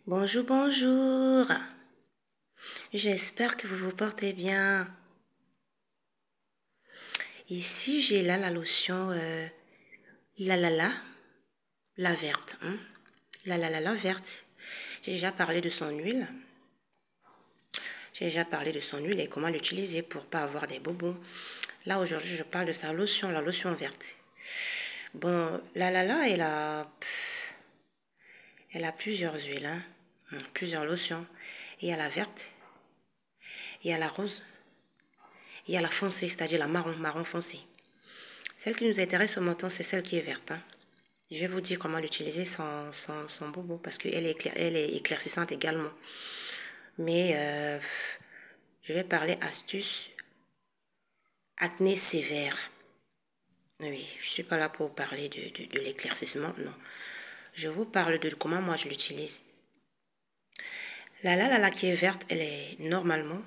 Bonjour, bonjour. J'espère que vous vous portez bien. Ici, j'ai là la lotion la verte. La verte. J'ai déjà parlé de son huile. J'ai déjà parlé de son huile et comment l'utiliser pour pas avoir des bobos. Là, aujourd'hui, je parle de sa lotion, la lotion verte. Bon, elle a plusieurs huiles, plusieurs lotions. Il y a la verte, il y a la rose, il y a la foncée, c'est-à-dire la marron foncé. Celle qui nous intéresse ce matin, c'est celle qui est verte. Je vais vous dire comment l'utiliser sans bobo parce qu'elle elle est éclaircissante également. Mais je vais parler astuce acné sévère. Oui, je ne suis pas là pour parler de l'éclaircissement, non. Je vous parle de comment moi je l'utilise. La qui est verte, elle est normalement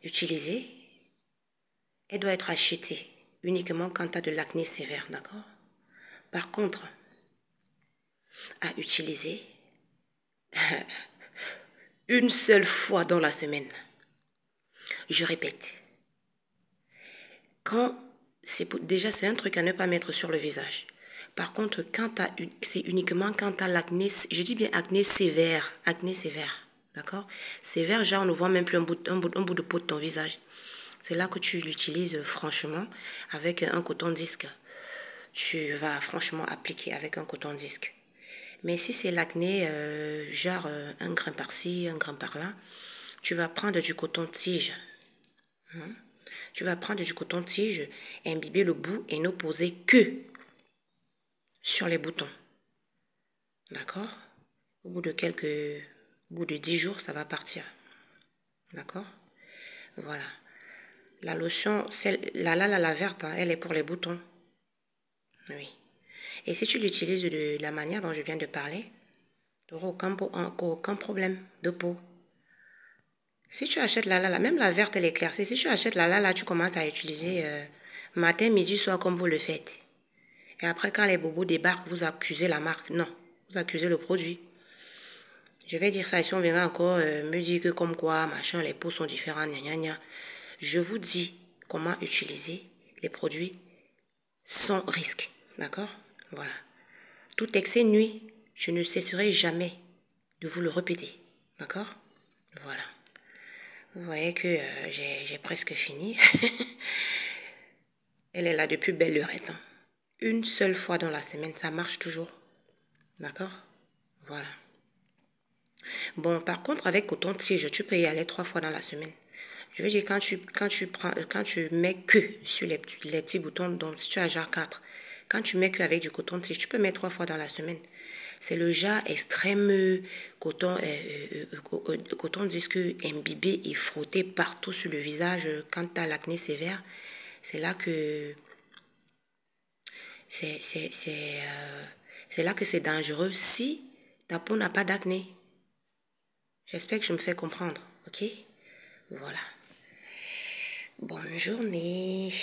utilisée. Elle doit être achetée uniquement quand tu as de l'acné sévère, d'accord? Par contre, à utiliser une seule fois dans la semaine. Je répète, déjà c'est un truc à ne pas mettre sur le visage. Par contre, c'est uniquement quand tu as l'acné, je dis bien acné sévère, d'accord? Sévère, genre on ne voit même plus un bout de peau de ton visage. C'est là que tu l'utilises franchement avec un coton-disque. Tu vas franchement appliquer avec un coton-disque. Mais si c'est l'acné, un grain par-ci, un grain par-là, tu vas prendre du coton-tige. Tu vas prendre du coton-tige, imbiber le bout et ne poser que sur les boutons. D'accord? Au bout de 10 jours, ça va partir. D'accord? Voilà. La lotion, la verte, elle est pour les boutons. Oui. Et si tu l'utilises de la manière dont je viens de parler, tu n'auras aucun problème de peau. Si tu achètes même la verte, elle est éclaircie. Si tu achètes tu commences à utiliser matin, midi, soir, comme vous le faites. Et après, quand les bobos débarquent, vous accusez la marque. Non, vous accusez le produit. Je vais dire ça et si on viendra encore me dire que comme quoi, machin, les peaux sont différentes, gna. Je vous dis comment utiliser les produits sans risque. D'accord? Voilà. Tout excès nuit, je ne cesserai jamais de vous le répéter. D'accord? Voilà. Vous voyez que j'ai presque fini. Elle est là depuis belle lurette. Une seule fois dans la semaine, ça marche toujours. D'accord? Voilà. Bon, par contre, avec coton-tige, tu peux y aller 3 fois dans la semaine. Je veux dire, quand tu mets que sur les petits boutons, donc si tu as genre 4, quand tu mets que avec du coton-tige, tu peux mettre 3 fois dans la semaine. C'est le genre extrême coton disque imbibé et frotté partout sur le visage quand tu as l'acné sévère. C'est là que c'est là que c'est dangereux si ta peau n'a pas d'acné. J'espère que je me fais comprendre, ok? Voilà. Bonne journée.